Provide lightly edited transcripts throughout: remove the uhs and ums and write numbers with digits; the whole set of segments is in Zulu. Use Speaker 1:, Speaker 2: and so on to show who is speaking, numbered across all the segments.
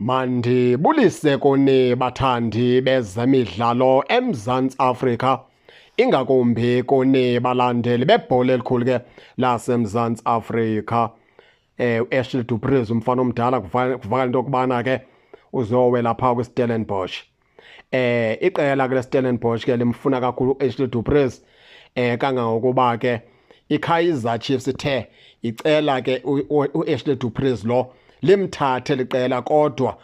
Speaker 1: Mandibulise kuni bathandi bezemidlalo eMzantsi Afrika, ingakumbi kuni balandeli bebhola elikhulu ke laseMzantsi Afrika. U-Ashley Du Preez umfana omdala kuvakala into yokubana ke uzowela phaa kwiStellenbosch. Iqela ke leStellenbosch ke limfuna kakhulu u-Ashley Du Preez kangangokuba ke iKaizer Chiefs ithe icela ke u-Ashley Du Preez lo limthathe liqela kodwa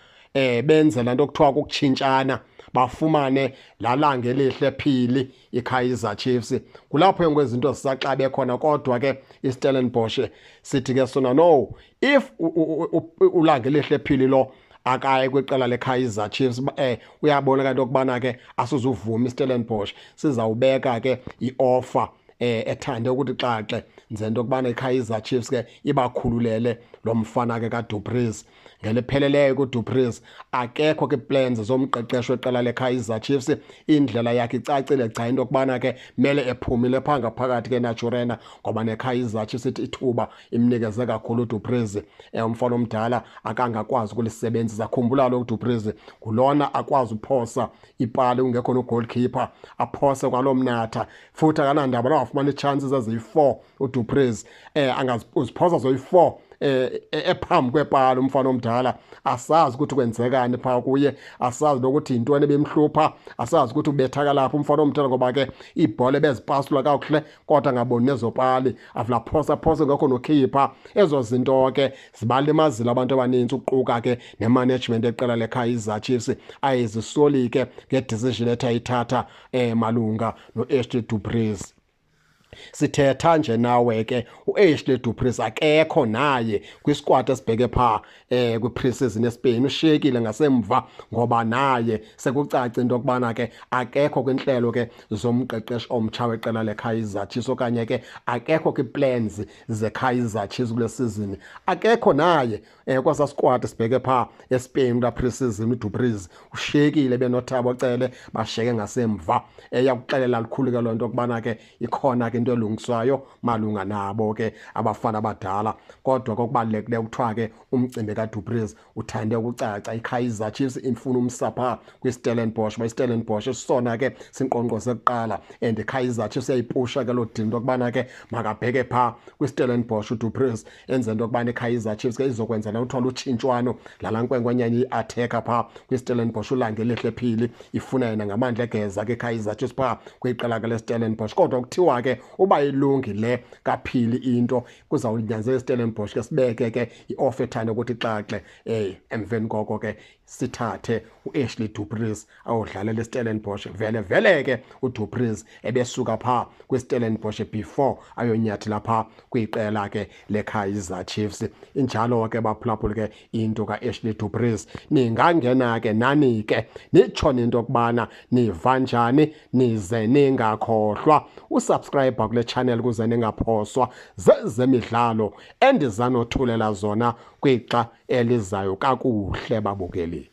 Speaker 1: benze la nto kuthiwa kukutshintshana bafumane lalanga elihle phili iKaizer Chiefs. Kulapho kwezinto zisaxabe khona kodwa ke iStellenbosch sithi ke sona no, if ulanga elihle phili lo akaye kwiqela leKaizer Chiefs uyabona kanti okubana ke asizuvuma iStellenbosch sizawubeka ke ioffer ethande ukuthi xaxe nze into yokubana iKaizer Chiefs ke ibakhululele lo mfana ke kaDu Preez. Ngelipheleleyo kuDu Preez akekho ke plans zomqeqesho weqela leKaizer Chiefs. Indlela yakhe icacile cha into yokubana ke mele ephumile phaa ngaphakathi ke Naturena ngoba neKaizer Chiefs ithuba imnikeze kakhulu uDu Preez. Umfana omdala akangakwazi ukulisebenzisa. Khumbula lo uDu Preez ngulona akwazi uphosa ipali ungekho no goalkeeper, aphose kwalomnatha futhi akanandaba nawafumana ichances eziyi4 uDu Preez angaziphosa zoyi4 ephambi kwepala. Umfana omdala asazi ukuthi kwenzekani phaa kuye, asazi nokuthi yintoni ebimhlupha, asazi ukuthi ubethaka lapho umfana omdala ngoba ke ibhola bezipasula kakuhle kodwa ngaboni nezopali avula phose ngekho nokhipha. Ezo zinto ke zibalimazile abantu abaninzi ukuquka ke nemanagement eqela leKaizer Chiefs ayizisoli ke ngedecision ethayithatha malunga noAshley Du Preez. Sithetha nje nawe ke uAshley Du Preez akekho naye kwisquad esibheke phaa kwi-preseason eSpain. Ushiyekile ngasemva ngoba naye sekucaca into yokubana ke akekho kwinhlelo ke zomqeqeshi omtsha weqela leKaizer Chiefs okanye ke akekho kwi-plans zeKaizer Chiefs kule season. Akekho naye kwasa squad esibheke phaa eSpain kula preseason. uDu Preez ushiyekile benoThabo Cele bashiyeke ngasemva. Yakuxelela likhulu ke loo nto yokubana ke ikhona ke into elungiswayo malunga nabo ke abafana abadala kodwa kokubalulekileyo kuthiwa ke umcimbi kaDu Preez uthande ukucaca. iKaizer Chiefs ifuna umsapha kwiStellenbosch iStellenbosch sona ke sinqonqose kuqala and iKaizer Chiefs yayipusha ke lo dinto yokubana ke makabheke phaa kwiStellenbosch uDu Preez enze into yokubana iKaizer Chiefs ke izokwenza la kuthiwa lutshintshwano lala nkwenkwenyana i-attacker phaa kwiStellenbosch ulanga elihle phili ifuna yena ngamandla egeza ke iKaizer Chiefs phaa kwiqela ke leStellenbosch. Kodwa kuthiwa ke uba ilungile kaphili into kuzawunyanzela iStellenbosch ke sibeke ke ioffer ethande ukuthi xaxe emveni koko ke sithathe uAshley Du Preez awudlalela iStellenbosch. Vele ke uDu Preez ebesuka phaa kwiStellenbosch before ayonyathela phaa kwiqela ke leKaizer Chiefs. Injalo ke baphulaphula ke into kaAshley Du Preez. Ningangena ke nani ke nitsho into yokubana niva njani, nize ningakhohlwa usubscribe kule channel kuze ningaphoswa zezemidlalo endizanothulela zona kwixa elizayo kakuhle babukeli.